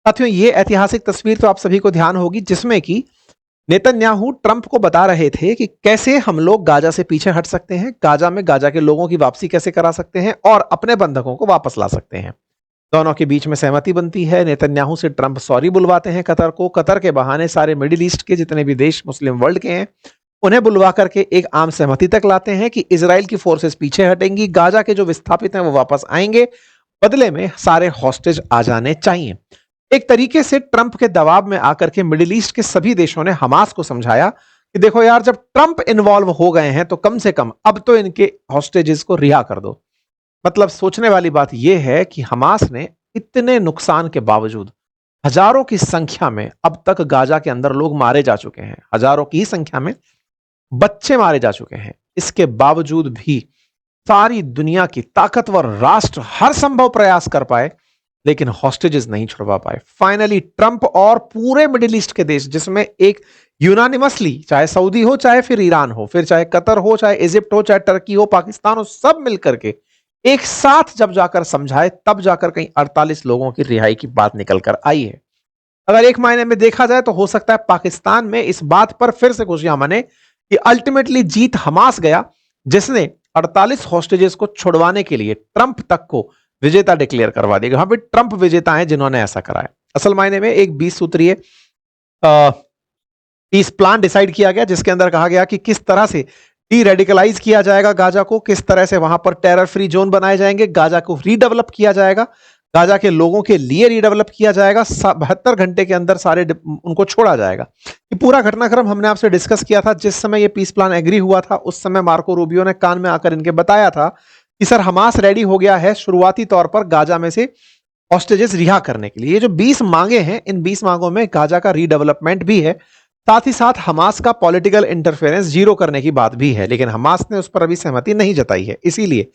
साथियों, ये ऐतिहासिक तस्वीर तो आप सभी को ध्यान होगी, जिसमें कि नेतन्याहू ट्रंप को बता रहे थे कि कैसे हम लोग गाजा से पीछे हट सकते हैं, गाजा में गाजा के लोगों की वापसी कैसे करा सकते हैं और अपने बंधकों को वापस ला सकते हैं। दोनों के बीच में सहमति बनती है। नेतन्याहू से ट्रंप सॉरी बुलवाते हैं कतर को। कतर के बहाने सारे मिडिल ईस्ट के जितने भी देश मुस्लिम वर्ल्ड के हैं, उन्हें बुलवा करके एक आम सहमति तक लाते हैं कि इजराइल की फोर्सेस पीछे हटेंगी, गाजा के जो विस्थापित हैं वो वापस आएंगे, बदले में सारे हॉस्टेज आ जाने चाहिए। एक तरीके से ट्रंप के दबाव में आकर के मिडिल ईस्ट के सभी देशों ने हमास को समझाया कि देखो यार, जब ट्रंप इन्वॉल्व हो गए हैं तो कम से कम अब तो इनके हॉस्टेजेस को रिहा कर दो। मतलब सोचने वाली बात यह है कि हमास ने इतने नुकसान के बावजूद, हजारों की संख्या में अब तक गाजा के अंदर लोग मारे जा चुके हैं, हजारों की संख्या में बच्चे मारे जा चुके हैं, इसके बावजूद भी सारी दुनिया की ताकतवर राष्ट्र हर संभव प्रयास कर पाए लेकिन हॉस्टेजेस नहीं छुड़वा पाए। फाइनली ट्रंप और पूरे मिडिल ईस्ट के देश, जिसमें एक यूनानिमसली, चाहे सऊदी हो, चाहे फिर ईरान हो, फिर चाहे कतर हो, चाहे इजिप्ट हो, चाहे टर्की हो, पाकिस्तान हो, सब मिलकर के एक साथ जब जाकर समझाए, तब जाकर कहीं 48 लोगों की रिहाई की बात निकल कर आई है। अगर एक मायने में देखा जाए तो हो सकता है पाकिस्तान में इस बात पर फिर से खुशियां मने कि अल्टीमेटली जीत हमास गया, जिसने 48 हॉस्टेजेस को छुड़वाने के लिए ट्रंप तक को विजेता डिक्लेयर करवा दिया। वहां पे ट्रंप विजेता हैं जिन्होंने ऐसा करा है। असल मायने में एक 20 सूत्रीय पीस प्लान डिसाइड किया गया, जिसके अंदर कहा गया कि किस तरह से डी रेडिकलाइज किया जाएगा गाजा को, किस तरह से वहां पर टेरर फ्री जोन बनाए जाएंगे, गाजा को रीडेवलप किया जाएगा, गाजा के लोगों के लिए रीडेवलप किया जाएगा, 72 घंटे के अंदर सारे उनको छोड़ा जाएगा। ये पूरा घटनाक्रम हमने आपसे डिस्कस किया था। जिस समय ये पीस प्लान एग्री हुआ था, उस समय मार्को रूबियो ने कान में आकर इनके बताया था कि सर, हमास रेडी हो गया है शुरुआती तौर पर गाजा में से हॉस्टेजेस रिहा करने के लिए। ये जो 20 मांगे हैं, इन 20 मांगों में गाजा का रीडेवलपमेंट भी है, साथ ही साथ हमास का पॉलिटिकल इंटरफेरेंस जीरो करने की बात भी है, लेकिन हमास ने उस पर अभी सहमति नहीं जताई है। इसीलिए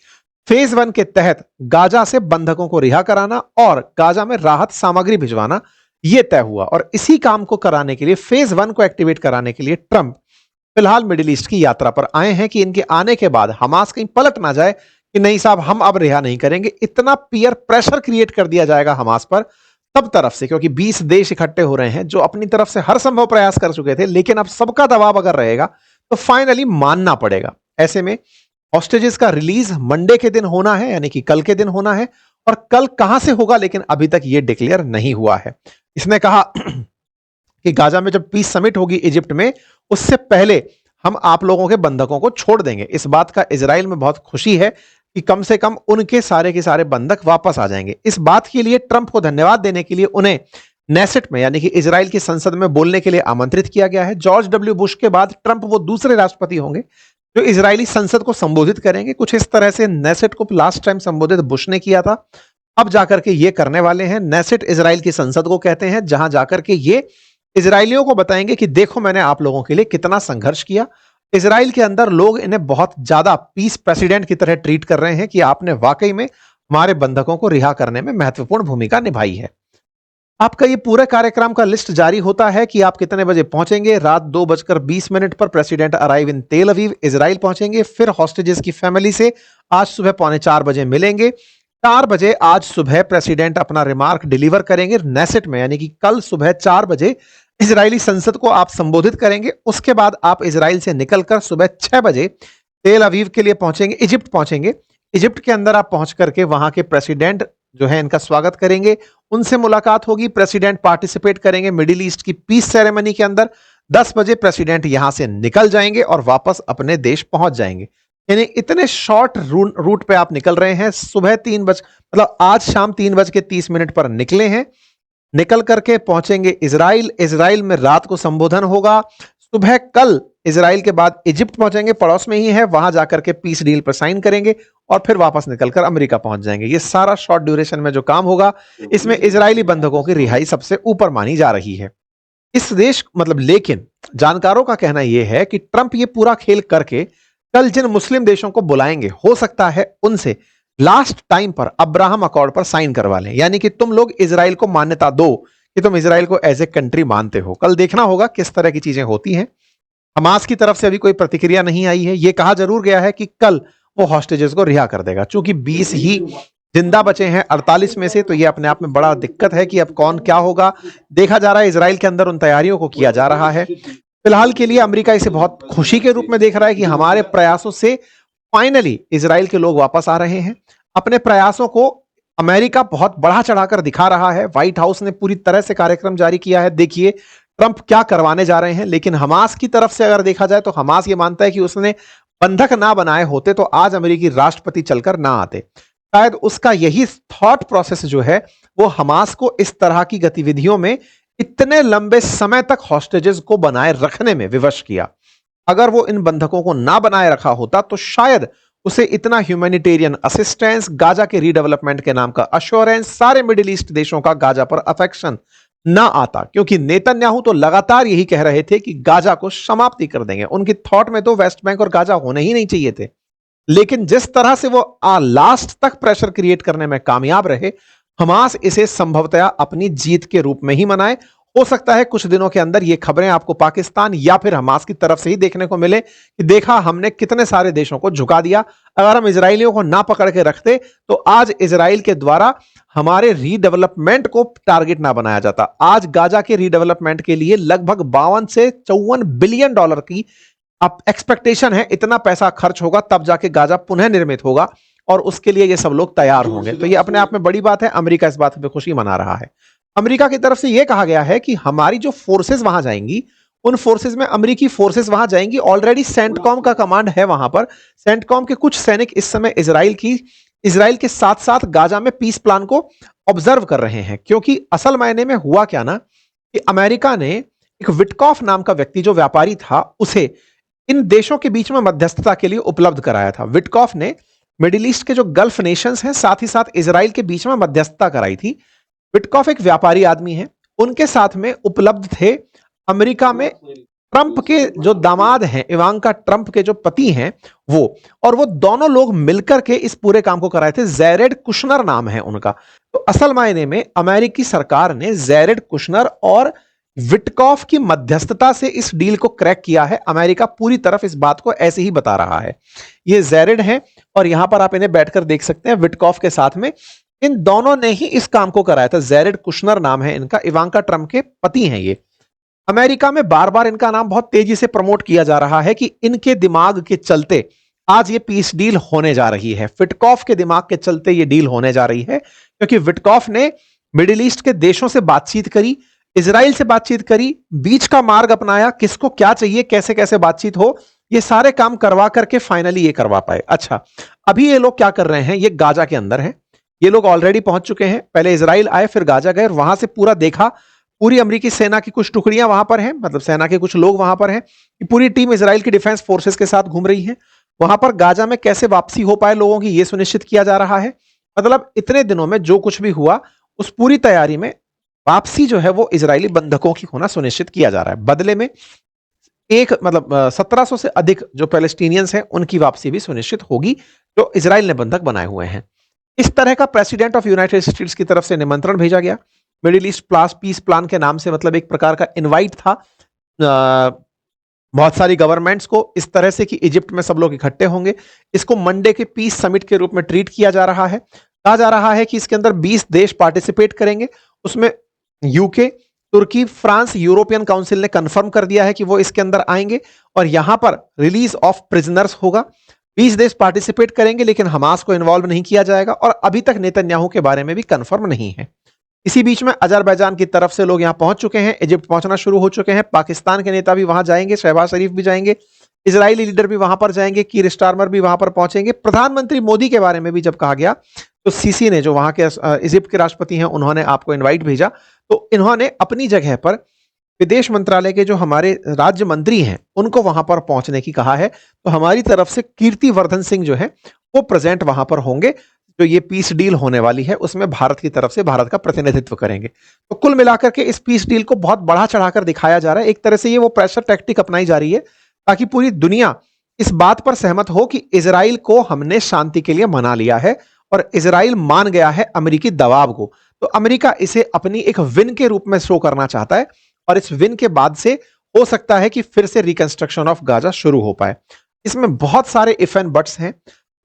फेज 1 के तहत गाजा से बंधकों को रिहा कराना और गाजा में राहत सामग्री भिजवाना यह तय हुआ। और इसी काम को कराने के लिए, फेज 1 को एक्टिवेट कराने के लिए ट्रंप फिलहाल मिडिल ईस्ट की यात्रा पर आए हैं कि इनके आने के बाद हमास कहीं पलट ना जाए कि नहीं साहब, हम अब रिहा नहीं करेंगे। इतना पीयर प्रेशर क्रिएट कर दिया जाएगा हमास पर सब तरफ से, क्योंकि 20 देश इकट्ठे हो रहे हैं जो अपनी तरफ से हर संभव प्रयास कर चुके थे, लेकिन अब सबका दबाव अगर रहेगा तो फाइनली मानना पड़ेगा। ऐसे में हॉस्टेजेस का रिलीज मंडे के दिन होना है, यानी कि कल के दिन होना है। और कल कहां से होगा, लेकिन अभी तक यह डिक्लेयर नहीं हुआ है। इसने कहा कि गाजा में जब पीस समिट होगी इजिप्ट में, उससे पहले हम आप लोगों के बंधकों को छोड़ देंगे। इस बात का इजराइल में बहुत खुशी है कि कम से कम उनके सारे के सारे बंधक वापस आ जाएंगे। इस बात के लिए ट्रंप को धन्यवाद देने के लिए उन्हें नेसेट में, यानी कि इजराइल की संसद में बोलने के लिए आमंत्रित किया गया है। जॉर्ज डब्ल्यू बुश के बाद ट्रंप वो दूसरे राष्ट्रपति होंगे जो इजरायली संसद को संबोधित करेंगे। कुछ इस तरह से नेसेट को लास्ट टाइम संबोधित बुश ने किया था, अब जाकर के ये करने वाले हैं। नेसेट इजराइल की संसद को कहते हैं, जहां जाकर के ये इजरायलियों को बताएंगे कि देखो, मैंने आप लोगों के लिए कितना संघर्ष किया। इजराइल के अंदर लोग इन्हें बहुत ज्यादा पीस प्रेसिडेंट की तरह ट्रीट कर रहे हैं कि आपने वाकई में हमारे बंधकों को रिहा करने में महत्वपूर्ण भूमिका निभाई है। आपका ये पूरे कार्यक्रम का लिस्ट जारी होता है कि आप कितने बजे पहुंचेंगे। रात 2:20 पर प्रेसिडेंट अराइव इन तेल अवीव, इजराइल पहुंचेंगे। फिर हॉस्टेजेस की फैमिली से आज सुबह 3:45 बजे मिलेंगे। 4 बजे आज सुबह प्रेसिडेंट अपना रिमार्क डिलीवर करेंगे नेसेट में, यानी कि कल सुबह 4 बजे इजरायली संसद को आप संबोधित करेंगे। उसके बाद आप इजराइल से निकलकर सुबह 6 बजे तेल अवीव के लिए पहुंचेंगे, इजिप्ट पहुंचेंगे। इजिप्ट के अंदर आप पहुंच करके वहां के प्रेसिडेंट जो है इनका स्वागत करेंगे, उनसे मुलाकात होगी। प्रेसिडेंट पार्टिसिपेट करेंगे मिडिल ईस्ट की पीस सेरेमनी के अंदर। 10 बजे प्रेसिडेंट यहां से निकल जाएंगे और वापस अपने देश पहुंच जाएंगे। यानी इतने शॉर्ट रूट पे आप निकल रहे हैं। सुबह 3 बज मतलब आज शाम 3:30 पर निकले हैं, निकल करके पहुंचेंगे इजराइल। इजराइल में रात को संबोधन होगा। सुबह कल इजराइल के बाद इजिप्ट पहुंचेंगे, पड़ोस में ही है, वहां जाकर के पीस डील पर साइन करेंगे और फिर वापस निकलकर अमेरिका पहुंच जाएंगे। ये सारा शॉर्ट ड्यूरेशन में जो काम होगा, इसमें इजरायली बंधकों की रिहाई सबसे ऊपर मानी जा रही है। इस देश मतलब, लेकिन जानकारों का कहना यह है कि ट्रंप ये पूरा खेल करके कल जिन मुस्लिम देशों को बुलाएंगे, हो सकता है उनसे लास्ट टाइम पर अब्राहम अकॉर्ड पर साइन करवा लें, यानी कि तुम लोग इजराइल को मान्यता दो कि तुम इजराइल को एज ए कंट्री मानते हो। कल देखना होगा किस तरह की चीजें होती हैं। हमास की तरफ से अभी कोई प्रतिक्रिया नहीं आई है। यह कहा जरूर गया है कि कल वो हॉस्टेजेस को रिहा कर देगा, चूंकि 20 ही जिंदा बचे हैं 48 में से, तो ये अपने आप में बड़ा दिक्कत है कि अब कौन क्या होगा। देखा जा रहा है इजराइल के अंदर उन तैयारियों को किया जा रहा है। फिलहाल के लिए अमेरिका इसे बहुत खुशी के रूप में देख रहा है कि हमारे प्रयासों से फाइनली इजराइल के लोग वापस आ रहे हैं। अपने प्रयासों को अमेरिका बहुत बढ़ा चढ़ाकर दिखा रहा है। व्हाइट हाउस ने पूरी तरह से कार्यक्रम जारी किया है। देखिए ट्रंप क्या करवाने जा रहे हैं। लेकिन हमास की तरफ से अगर देखा जाए तो हमास ये मानता है कि उसने बंधक ना बनाए होते तो आज अमेरिकी राष्ट्रपति चलकर ना आते। शायद उसका यही थॉट प्रोसेस जो है वो हमास को इस तरह की गतिविधियों में इतने लंबे समय तक हॉस्टेजेस को बनाए रखने में विवश किया। अगर वो इन बंधकों को ना बनाए रखा होता तो शायद उसे इतना ह्यूमैनिटेरियन असिस्टेंस, गाजा के रीडेवलपमेंट के नाम का अश्योरेंस, सारे मिडिल ईस्ट देशों का गाजा पर अफेक्शन ना आता। क्योंकि नेतन्याहू तो लगातार यही कह रहे थे कि गाजा को समाप्ति कर देंगे। उनकी थॉट में तो वेस्ट बैंक और गाजा होने ही नहीं चाहिए थे। लेकिन जिस तरह से वो लास्ट तक प्रेशर क्रिएट करने में कामयाब रहे, हमास इसे संभवतया अपनी जीत के रूप में ही मनाए। हो सकता है कुछ दिनों के अंदर ये खबरें आपको पाकिस्तान या फिर हमास की तरफ से ही देखने को मिले कि देखा हमने कितने सारे देशों को झुका दिया। अगर हम इजरायलियों को ना पकड़ के रखते तो आज इजराइल के द्वारा हमारे रीडेवलपमेंट को टारगेट ना बनाया जाता। आज गाजा के रीडेवलपमेंट के लिए लगभग 52 से 54 बिलियन डॉलर की अब एक्सपेक्टेशन है। इतना पैसा खर्च होगा तब जाके गाजा पुनः निर्मित होगा और उसके लिए ये सब लोग तैयार होंगे। तो ये अपने आप में बड़ी बात है। अमेरिका इस बात पे खुशी मना रहा है। अमेरिका की तरफ से यह कहा गया है कि हमारी जो फोर्सेस वहां जाएंगी, उन फोर्सेस में अमेरिकी फोर्सेस वहां जाएंगी। ऑलरेडी सेंटकॉम का कमांड है वहां पर। सेंटकॉम के कुछ सैनिक इस समय इजराइल के साथ साथ गाजा में पीस प्लान को ऑब्जर्व कर रहे हैं। क्योंकि असल मायने में हुआ क्या ना कि अमेरिका ने एक विटकॉफ नाम का व्यक्ति जो व्यापारी था उसे इन देशों के बीच में मध्यस्थता के लिए उपलब्ध कराया था। विटकॉफ ने मिडिल ईस्ट के जो गल्फ नेशंस हैं साथ ही साथ इजराइल के बीच में मध्यस्थता कराई थी। विटकॉफ एक व्यापारी आदमी है। उनके साथ में उपलब्ध थे अमेरिका में ट्रंप के जो दामाद हैं, इवांका ट्रंप के जो पति हैं वो, और वो दोनों लोग मिलकर के इस पूरे काम को कराए थे। जैरेड कुशनर नाम है उनका। तो असल मायने में अमेरिकी सरकार ने जैरेड कुशनर और विटकॉफ की मध्यस्थता से इस डील को क्रैक किया है। अमेरिका पूरी तरफ इस बात को ऐसे ही बता रहा है। ये जैरेड है और यहां पर आप इन्हें बैठकर देख सकते हैं विटकॉफ के साथ में। इन दोनों ने ही इस काम को कराया था। जैरेड कुशनर नाम है इनका, इवांका ट्रंप के पति हैं ये। अमेरिका में बार बार इनका नाम बहुत तेजी से प्रमोट किया जा रहा है कि इनके दिमाग के चलते आज ये पीस डील होने जा रही है। विटकॉफ के दिमाग के चलते ये डील होने जा रही है। क्योंकि विटकॉफ ने मिडिल ईस्ट के देशों से बातचीत करी, इजराइल से बातचीत करी, बीच का मार्ग अपनाया, किसको क्या चाहिए, कैसे कैसे बातचीत हो, ये सारे काम करवा करके फाइनली ये करवा पाए। अच्छा, अभी ये लोग क्या कर रहे हैं, ये गाजा के अंदर है। ये लोग ऑलरेडी पहुंच चुके हैं। पहले इजराइल आए, फिर गाजा गए और वहां से पूरा देखा। पूरी अमेरिकी सेना की कुछ टुकड़ियां वहां पर हैं, मतलब सेना के कुछ लोग वहां पर हैं। पूरी टीम इजराइल की डिफेंस फोर्सेस के साथ घूम रही है। वहां पर गाजा में कैसे वापसी हो पाए लोगों की, यह सुनिश्चित किया जा रहा है। मतलब इतने दिनों में जो कुछ भी हुआ उस पूरी तैयारी में वापसी जो है वो इजरायली बंधकों की होना सुनिश्चित किया जा रहा है। बदले में 1700 से अधिक जो पैलेस्टीनियंस हैं उनकी वापसी भी सुनिश्चित होगी जो इजराइल ने बंधक बनाए हुए हैं। इस तरह का प्रेसिडेंट ऑफ यूनाइटेड स्टेट्स की तरफ से निमंत्रण भेजा गया मिडिल ईस्ट प्लास पीस प्लान के नाम से। मतलब एक प्रकार का इनवाइट था बहुत सारी गवर्नमेंट्स को, इस तरह से कि इजिप्ट में सब लोग इकट्ठे होंगे। इसको मंडे के पीस समिट के रूप में ट्रीट किया जा रहा है। कहा जा रहा है कि इसके अंदर 20 देश पार्टिसिपेट करेंगे। उसमें यूके, तुर्की, फ्रांस, यूरोपियन काउंसिल ने कंफर्म कर दिया है कि वो इसके अंदर आएंगे और यहां पर रिलीज ऑफ प्रिजनर्स होगा। 20 देश पार्टिसिपेट करेंगे लेकिन हमास को इन्वॉल्व नहीं किया जाएगा और अभी तक नेतन्याहू के बारे में भी कंफर्म नहीं है। इसी बीच में अजरबैजान की तरफ से लोग यहां पहुंच चुके हैं, इजिप्ट पहुंचना शुरू हो चुके हैं, पाकिस्तान के नेता भी वहां जाएंगे, शहबाज शरीफ भी जाएंगे, इजरायली लीडर भी वहां पर जाएंगे, कीर स्टारमर भी वहां पर पहुंचेंगे। प्रधानमंत्री मोदी के बारे में भी जब कहा गया तो सीसी ने, जो वहां के इजिप्ट के राष्ट्रपति हैं, उन्होंने आपको इन्वाइट भेजा। तो इन्होंने अपनी जगह पर विदेश मंत्रालय के जो हमारे राज्य मंत्री हैं उनको वहां पर पहुंचने की कहा है। तो हमारी तरफ से कीर्तिवर्धन सिंह जो है वो प्रेजेंट वहां पर होंगे। जो ये पीस डील होने वाली है उसमें भारत की तरफ से भारत का प्रतिनिधित्व करेंगे। तो कुल मिलाकर के इस पीस डील को बहुत बढ़ा चढ़ाकर दिखाया जा रहा है। एक तरह से ये वो प्रेशर टैक्टिक अपनाई जा रही है ताकि पूरी दुनिया इस बात पर सहमत हो कि इजराइल को हमने शांति के लिए मना लिया है और इजराइल मान गया है अमेरिकी दबाव को। तो अमेरिका इसे अपनी एक विन के रूप में शो करना चाहता है और इस विन के बाद से हो सकता है कि फिर से रिकंस्ट्रक्शन ऑफ गाजा शुरू हो पाए। इसमें बहुत सारे इफ एंड बट्स हैं।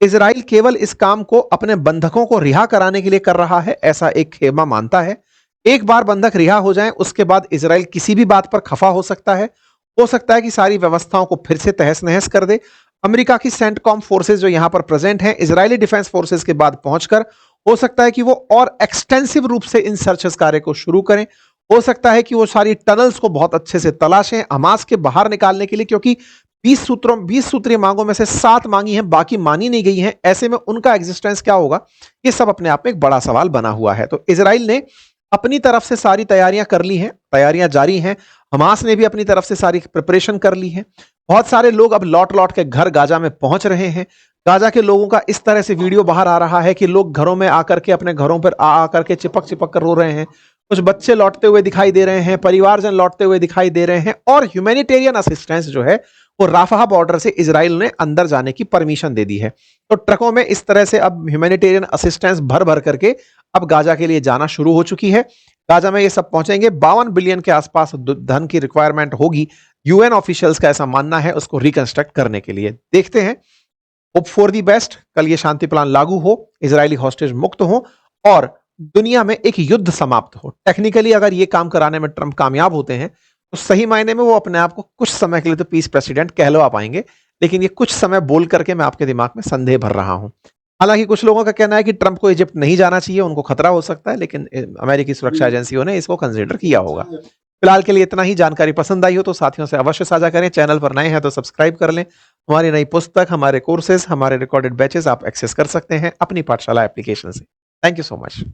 इजराइल केवल इस काम को अपने बंधकों को रिहा कराने के लिए कर रहा है, ऐसा एक खेमा मानता है। एक बार बंधक रिहा हो जाएं, उसके बाद इजराइल किसी भी बात पर खफा हो सकता है कि सारी व्यवस्थाओं को फिर से तहस नहस कर दे। अमेरिका की सेंटकॉम फोर्सेस जो यहां पर प्रेजेंट हैं, इजरायली डिफेंस फोर्सेस के बाद पहुंचकर हो सकता है कि वो और एक्सटेंसिव रूप से इन सर्चेस कार्य को शुरू करें। हो सकता है कि वो सारी टनल्स को बहुत अच्छे से तलाशें हमास के बाहर निकालने के लिए, क्योंकि 20 सूत्रीय मांगों में से 7 मांगी हैं, बाकी मानी नहीं गई हैं। ऐसे में उनका एग्जिस्टेंस क्या होगा, ये सब अपने आप में एक बड़ा सवाल बना हुआ है। तो इजराइल ने अपनी तरफ से सारी तैयारियां कर ली हैं, तैयारियां जारी हैं। हमास ने भी अपनी तरफ से सारी प्रिपरेशन कर ली है। बहुत सारे लोग अब लौट लौट के घर गाजा में पहुंच रहे हैं। गाजा के लोगों का इस तरह से वीडियो बाहर आ रहा है कि लोग घरों में आकर के अपने घरों पर आकर के चिपक चिपक कर रो रहे हैं। कुछ बच्चे लौटते हुए दिखाई दे रहे हैं, परिवारजन लौटते हुए दिखाई दे रहे हैं, और ह्यूमैनिटेरियन असिस्टेंस जो है वो राफा बॉर्डर से इजराइल ने अंदर जाने की परमिशन दे दी है। तो ट्रकों में इस तरह से अब ह्यूमैनिटेरियन असिस्टेंस भर भर करके अब गाजा के लिए जाना शुरू हो चुकी है। गाजा में ये सब पहुंचेंगे। 52 बिलियन के आसपास धन की रिक्वायरमेंट होगी, यूएन ऑफिशियल्स का ऐसा मानना है, उसको रिकंस्ट्रक्ट करने के लिए। देखते हैं, होप फॉर दी बेस्ट। कल ये शांति प्लान लागू हो, इजरायली हॉस्टेज मुक्त हो और दुनिया में एक युद्ध समाप्त हो। टेक्निकली अगर ये काम कराने में ट्रंप कामयाब होते हैं तो सही मायने में वो अपने आप को कुछ समय के लिए तो पीस प्रेसिडेंट कहलवा पाएंगे, लेकिन ये कुछ समय बोल करके मैं आपके दिमाग में संदेह भर रहा हूं। हालांकि कुछ लोगों का कहना है कि ट्रंप को इजिप्ट नहीं जाना चाहिए, उनको खतरा हो सकता है, लेकिन अमेरिकी सुरक्षा एजेंसियों ने इसको कंसिडर किया होगा। फिलहाल के लिए इतना ही। जानकारी पसंद आई हो तो साथियों से अवश्य साझा करें। चैनल पर नए हैं तो सब्सक्राइब कर लें। हमारी नई पुस्तक, हमारे कोर्सेज, हमारे रिकॉर्डेड बैचेस आप एक्सेस कर सकते हैं अपनी पाठशाला एप्लीकेशन से। Thank you so much.